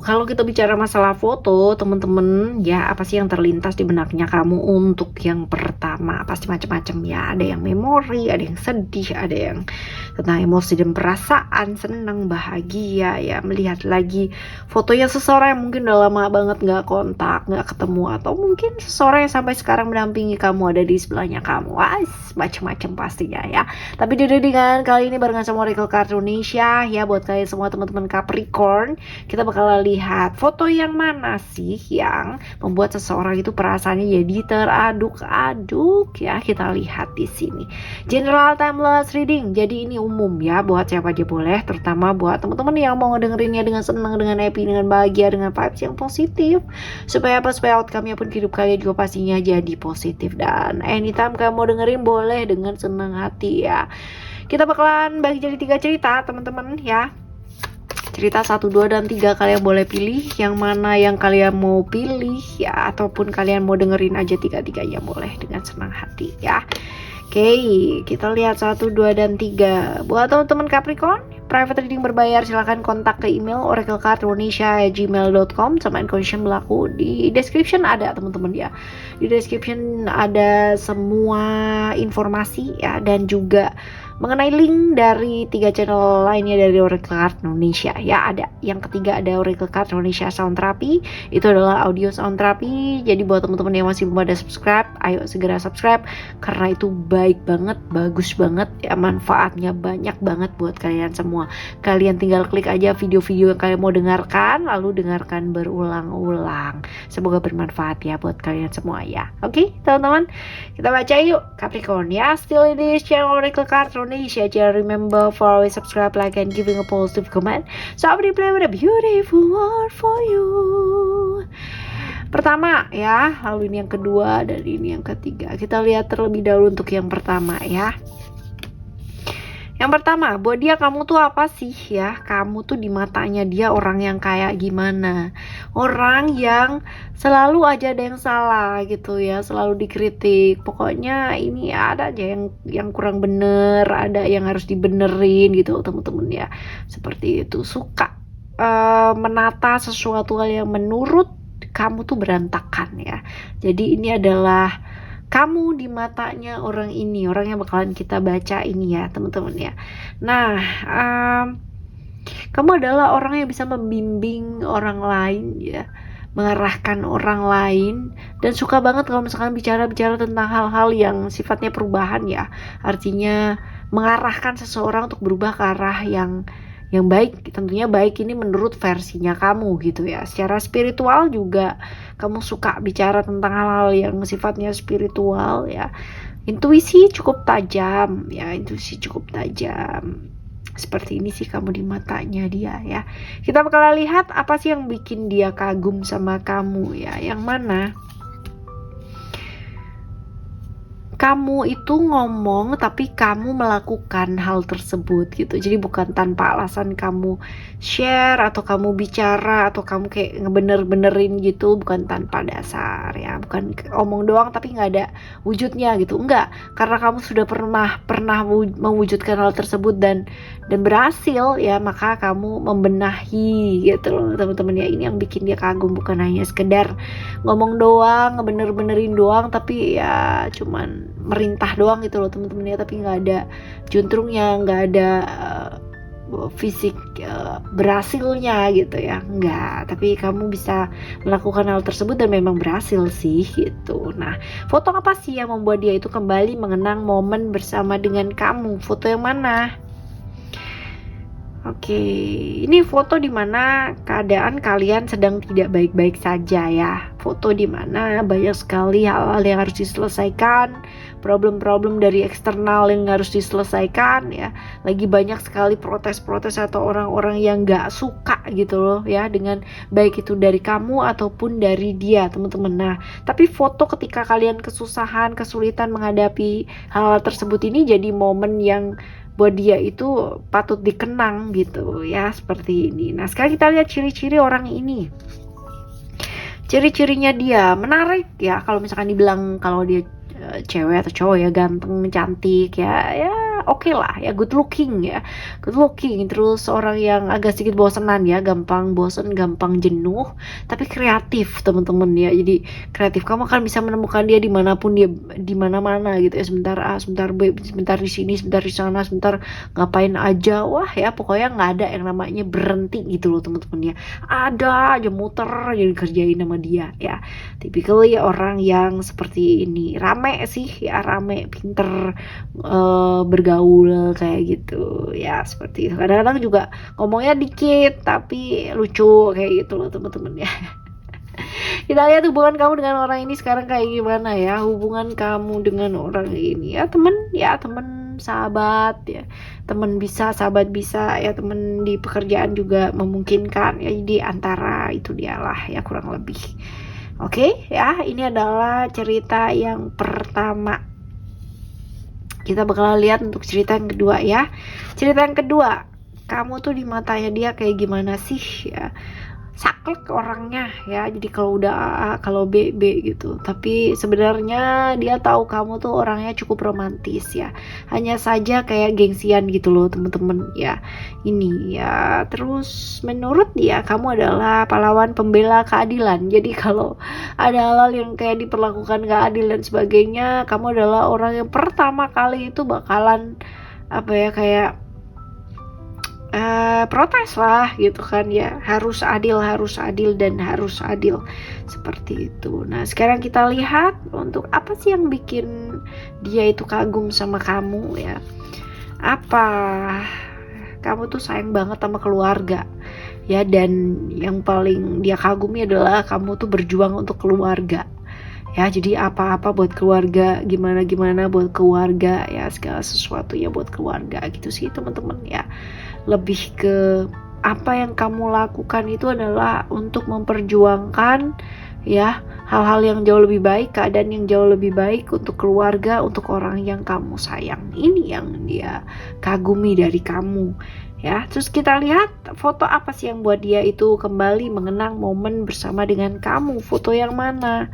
Kalau kita bicara masalah foto, temen-temen, ya apa sih yang terlintas di benaknya kamu untuk yang pertama? Pasti macam-macam ya. Ada yang memori, ada yang sedih, ada yang tentang emosi dan perasaan, senang, bahagia, ya melihat lagi fotonya seseorang yang mungkin udah lama banget nggak kontak, nggak ketemu, atau mungkin seseorang yang sampai sekarang mendampingi kamu, ada di sebelahnya kamu. Wah, macam-macam pastinya ya. Tapi di readingan kali ini barengan sama Oracle Card Indonesia ya, buat kalian semua teman-teman Capricorn, kita bakal lihat foto yang mana sih yang membuat seseorang itu perasaannya jadi teraduk-aduk ya. Kita lihat di sini. General timeless reading. Jadi ini umum ya, buat siapa aja boleh, terutama buat teman-teman yang mau ngedengerinnya dengan senang, dengan happy, dengan bahagia, dengan vibes yang positif. Supaya apa? Supaya outcome-nya pun hidup kalian juga pastinya jadi positif. Dan anytime kamu mau dengerin boleh dengan senang hati ya. Kita bakalan bagi jadi 3 cerita teman-teman ya. Cerita 1, 2, dan 3 kalian boleh pilih yang mana yang kalian mau pilih ya, ataupun kalian mau dengerin aja 3-3-nya boleh dengan senang hati ya. Oke, kita lihat 1, 2, dan 3. Buat teman-teman Capricorn, private reading berbayar silahkan kontak ke email oraclecardindonesia@gmail.com sama inclusion berlaku di description ada teman-teman ya. Di description ada semua informasi ya, dan juga mengenai link dari 3 channel lainnya dari Oracle Card Indonesia ya. Ada yang ketiga, ada Oracle Card Indonesia Sound Therapy, itu adalah audio sound therapy. Jadi buat teman-teman yang masih belum ada subscribe, ayo segera subscribe karena itu baik banget, bagus banget ya, manfaatnya banyak banget buat kalian semua. Kalian tinggal klik aja video-video yang kalian mau dengarkan, lalu dengarkan berulang-ulang. Semoga bermanfaat ya buat kalian semua ya. Oke, teman-teman, kita baca yuk Capricorn ya. Still in this channel Oracle Card Indonesia. Just remember for always subscribe, like, and giving a positive comment. So I'll play with a beautiful word for you. Pertama ya, lalu ini yang kedua, dan ini yang ketiga. Kita lihat terlebih dahulu untuk yang pertama ya. Yang pertama, buat dia kamu tuh apa sih ya? Kamu tuh di matanya dia orang yang kayak gimana? Orang yang selalu aja ada yang salah gitu ya, selalu dikritik. Pokoknya ini ada aja yang kurang bener, ada yang harus dibenerin gitu teman-teman ya. Seperti itu, suka menata sesuatu hal yang menurut kamu tuh berantakan ya. Jadi ini adalah kamu di matanya orang ini, orang yang bakalan kita baca ini ya teman-teman ya. Nah, kamu adalah orang yang bisa membimbing orang lain ya, mengarahkan orang lain, dan suka banget kalau misalkan bicara-bicara tentang hal-hal yang sifatnya perubahan ya. Artinya mengarahkan seseorang untuk berubah ke arah yang baik, tentunya baik ini menurut versinya kamu gitu ya. Secara spiritual juga kamu suka bicara tentang hal-hal yang sifatnya spiritual ya. Intuisi cukup tajam ya, intuisi cukup tajam. Seperti ini sih kamu di matanya dia ya. Kita bakal lihat apa sih yang bikin dia kagum sama kamu ya. Yang mana kamu itu ngomong tapi kamu melakukan hal tersebut gitu. Jadi bukan tanpa alasan kamu share atau kamu bicara atau kamu kayak ngebener-benerin gitu, bukan tanpa dasar ya. Bukan omong doang tapi nggak ada wujudnya gitu. Enggak, karena kamu sudah pernah mewujudkan hal tersebut dan berhasil ya, maka kamu membenahi gitu loh teman-teman ya. Ini yang bikin dia kagum, bukan hanya sekedar ngomong doang, ngebener-benerin doang, tapi ya cuman merintah doang gitu loh teman-teman ya, tapi nggak ada juntrungnya, nggak ada fisik berhasilnya gitu ya, nggak. Tapi kamu bisa melakukan hal tersebut dan memang berhasil sih gitu. Nah, foto apa sih yang membuat dia itu kembali mengenang momen bersama dengan kamu? Foto yang mana? Oke, ini foto dimana keadaan kalian sedang tidak baik-baik saja ya. Foto dimana banyak sekali hal-hal yang harus diselesaikan, problem-problem dari eksternal yang harus diselesaikan ya. Lagi banyak sekali protes-protes atau orang-orang yang gak suka gitu loh ya, dengan baik itu dari kamu ataupun dari dia teman-teman. Nah, tapi foto ketika kalian kesusahan, kesulitan menghadapi hal-hal tersebut ini jadi momen yang buat dia itu patut dikenang gitu ya, seperti ini. Nah, sekarang kita lihat ciri-ciri orang ini. Ciri-cirinya dia menarik ya, kalau misalkan dibilang kalau dia cewek atau cowok ya, ganteng, cantik ya oke lah ya, good looking ya, good looking, terus orang yang agak sedikit bosenan ya, gampang bosen, gampang jenuh, tapi kreatif teman-teman ya. Jadi kreatif, kamu akan bisa menemukan dia dimanapun dia, di mana-mana gitu ya, sebentar A, sebentar B, sebentar di sini, sebentar di sana, sebentar ngapain aja, wah ya pokoknya nggak ada yang namanya berhenti gitu loh teman-teman ya, ada aja muter jadi kerjain sama dia ya. Typically orang yang seperti ini, rame sih ya, rame, pinter, bergaul kayak gitu ya, seperti itu. Kadang-kadang juga ngomongnya dikit tapi lucu kayak gitu loh teman-teman ya. Kita lihat hubungan kamu dengan orang ini sekarang kayak gimana ya, hubungan kamu dengan orang ini ya, temen sahabat ya, temen bisa, sahabat bisa ya, temen di pekerjaan juga memungkinkan ya, jadi antara itu dialah ya kurang lebih. Oke ya, ini adalah cerita yang pertama. Kita bakal lihat untuk cerita yang kedua ya. Cerita yang kedua, kamu tuh di matanya dia kayak gimana sih ya, saklek orangnya ya, jadi kalau udah A, kalau B, B gitu, tapi sebenarnya dia tahu kamu tuh orangnya cukup romantis ya, hanya saja kayak gengsian gitu loh temen-temen ya, ini ya. Terus menurut dia kamu adalah pahlawan pembela keadilan, jadi kalau ada hal yang kayak diperlakukan gak adil dan sebagainya, kamu adalah orang yang pertama kali itu bakalan apa ya, kayak protes lah gitu kan ya, harus adil dan harus adil seperti itu. Nah sekarang kita lihat untuk apa sih yang bikin dia itu kagum sama kamu ya, apa kamu tuh sayang banget sama keluarga ya, dan yang paling dia kagumi adalah kamu tuh berjuang untuk keluarga ya, jadi apa-apa buat keluarga, gimana-gimana buat keluarga ya, segala sesuatu ya buat keluarga gitu sih teman-teman ya. Lebih ke apa yang kamu lakukan itu adalah untuk memperjuangkan ya hal-hal yang jauh lebih baik, keadaan yang jauh lebih baik untuk keluarga, untuk orang yang kamu sayang. Ini yang dia kagumi dari kamu ya. Terus kita lihat foto apa sih yang buat dia itu kembali mengenang momen bersama dengan kamu, foto yang mana?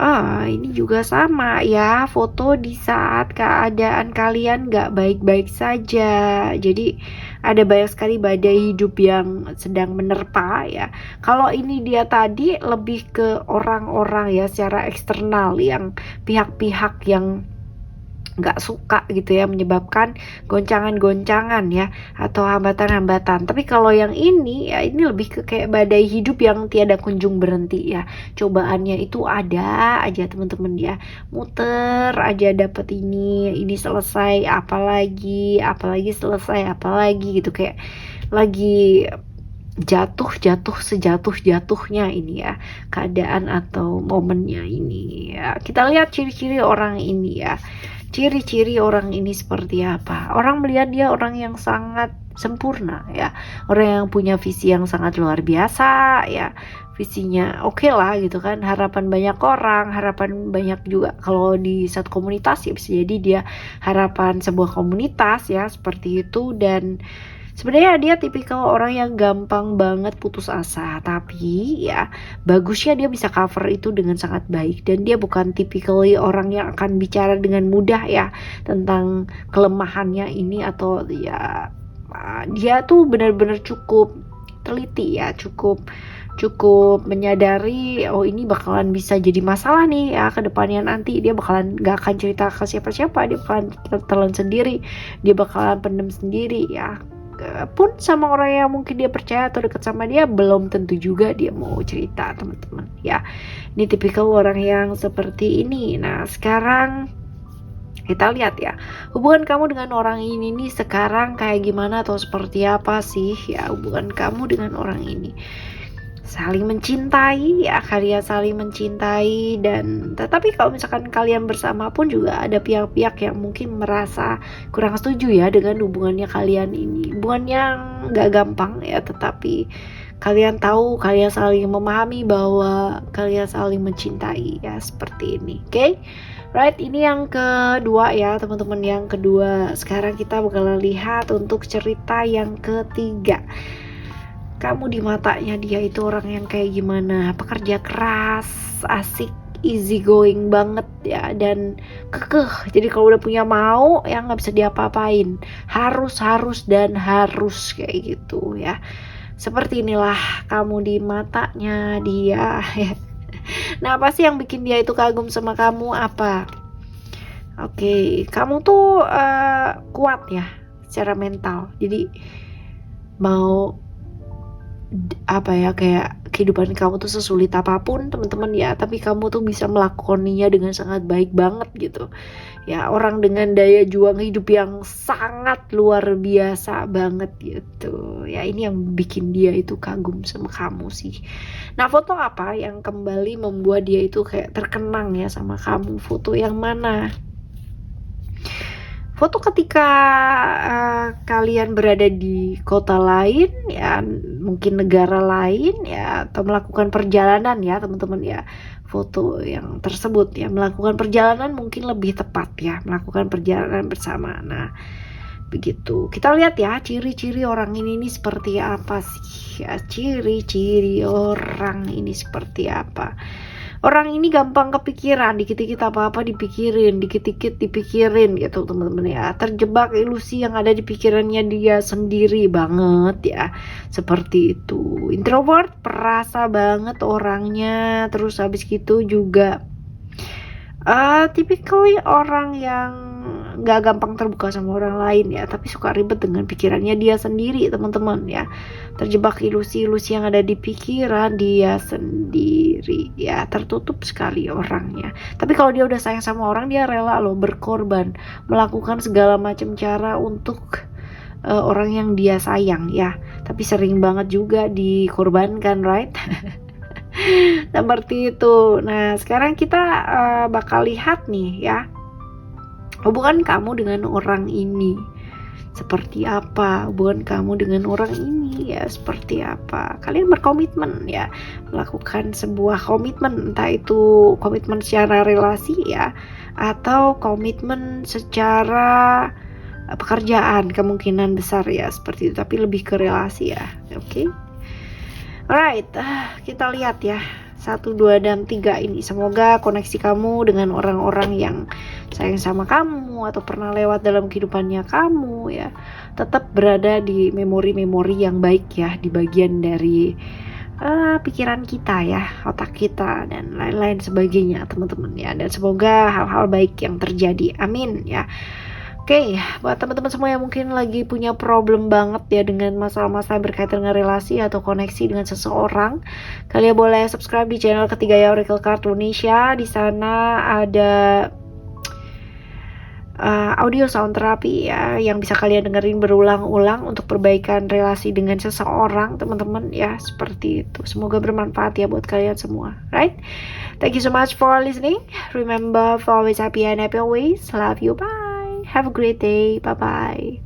Ini juga sama ya, foto di saat keadaan kalian gak baik-baik saja. Jadi ada banyak sekali badai hidup yang sedang menerpa ya. Kalau ini dia tadi lebih ke orang-orang ya, secara eksternal, yang pihak-pihak yang nggak suka gitu ya, menyebabkan goncangan-goncangan ya, atau hambatan-hambatan. Tapi kalau yang ini ya, ini lebih ke kayak badai hidup yang tiada kunjung berhenti ya. Cobaannya itu ada aja teman-teman ya, muter aja dapet ini selesai, apalagi selesai, apalagi gitu, kayak lagi jatuh sejatuh-jatuhnya ini ya, keadaan atau momennya ini ya. Kita lihat ciri-ciri orang ini ya. Ciri-ciri orang ini seperti apa? Orang melihat dia orang yang sangat sempurna ya, orang yang punya visi yang sangat luar biasa ya, visinya oke lah gitu kan, harapan banyak orang, harapan banyak juga kalau di satu komunitas ya, bisa jadi dia harapan sebuah komunitas ya, seperti itu. Dan sebenarnya dia tipikal orang yang gampang banget putus asa, tapi ya bagusnya dia bisa cover itu dengan sangat baik, dan dia bukan typically orang yang akan bicara dengan mudah ya tentang kelemahannya ini, atau ya dia tuh benar-benar cukup teliti ya, cukup menyadari ini bakalan bisa jadi masalah nih ya ke depannya, nanti dia bakalan gak akan cerita ke siapa-siapa, dia bakalan telan sendiri, dia bakalan pendem sendiri ya. Pun sama orang yang mungkin dia percaya atau dekat sama dia, belum tentu juga dia mau cerita teman-teman ya. Ini tipikal orang yang seperti ini. Nah sekarang kita lihat ya, hubungan kamu dengan orang ini nih sekarang kayak gimana atau seperti apa sih ya hubungan kamu dengan orang ini. Saling mencintai ya, kalian saling mencintai, dan tetapi kalau misalkan kalian bersama pun juga ada pihak-pihak yang mungkin merasa kurang setuju ya dengan hubungannya kalian ini. Hubungannya gak gampang ya, tetapi kalian tahu, kalian saling memahami bahwa kalian saling mencintai ya, seperti ini. Oke? Right, ini yang kedua ya teman-teman, yang kedua. Sekarang kita bakalan lihat untuk cerita yang ketiga. Kamu di matanya dia itu orang yang kayak gimana? Pekerja keras, asik easy going banget ya, dan kekeh. Jadi kalau udah punya mau ya nggak bisa diapa-apain, harus dan harus kayak gitu ya. Seperti inilah kamu di matanya dia ya. Nah, apa sih yang bikin dia itu kagum sama kamu? Apa? Oke, kamu tuh kuat ya secara mental. Jadi mau apa ya, kayak kehidupan kamu tuh sesulit apapun teman-teman ya, tapi kamu tuh bisa melakukannya dengan sangat baik banget gitu ya. Orang dengan daya juang hidup yang sangat luar biasa banget gitu ya. Ini yang bikin dia itu kagum sama kamu sih. Nah, foto apa yang kembali membuat dia itu kayak terkenang ya sama kamu? Foto yang mana? Foto ketika kalian berada di kota lain ya, mungkin negara lain ya, atau melakukan perjalanan ya teman-teman ya. Foto yang tersebut ya, melakukan perjalanan mungkin lebih tepat ya, melakukan perjalanan bersama. Nah, begitu. Kita lihat ya ciri-ciri orang ini seperti apa sih ya, ciri-ciri orang ini seperti apa. Orang ini gampang kepikiran, dikit-dikit apa-apa dipikirin, dikit-dikit dipikirin gitu teman-teman ya. Terjebak ilusi yang ada di pikirannya dia sendiri banget ya. Seperti itu. Introvert, perasa banget orangnya. Terus habis gitu juga typically orang yang gak gampang terbuka sama orang lain ya, tapi suka ribet dengan pikirannya dia sendiri teman-teman ya. Terjebak ilusi-ilusi yang ada di pikiran dia sendiri ya, tertutup sekali orangnya. Tapi kalau dia udah sayang sama orang, dia rela loh berkorban, melakukan segala macam cara untuk orang yang dia sayang ya. Tapi sering banget juga dikorbankan, right? Seperti itu. Nah, sekarang kita bakal lihat nih ya, hubungan kamu dengan orang ini seperti apa, hubungan kamu dengan orang ini ya seperti apa. Kalian berkomitmen ya, melakukan sebuah komitmen, entah itu komitmen secara relasi ya, atau komitmen secara pekerjaan, kemungkinan besar ya seperti itu, tapi lebih ke relasi ya. Oke. Alright, kita lihat ya 1, 2, dan 3 ini. Semoga koneksi kamu dengan orang-orang yang sayang sama kamu atau pernah lewat dalam kehidupannya kamu ya, tetap berada di memori-memori yang baik ya, di bagian dari pikiran kita ya, otak kita dan lain-lain sebagainya teman-teman ya. Dan semoga hal-hal baik yang terjadi, amin ya. Oke, buat teman-teman semua yang mungkin lagi punya problem banget ya dengan masalah-masalah berkaitan dengan relasi atau koneksi dengan seseorang, kalian boleh subscribe di channel Ketiga Ya Oracle Card Indonesia. Di sana ada audio sound terapi ya, yang bisa kalian dengerin berulang-ulang untuk perbaikan relasi dengan seseorang teman-teman ya, seperti itu. Semoga bermanfaat ya buat kalian semua, right? Thank you so much for listening. Remember, for always happy and happy always. Love you, bye. Have a great day. Bye-bye.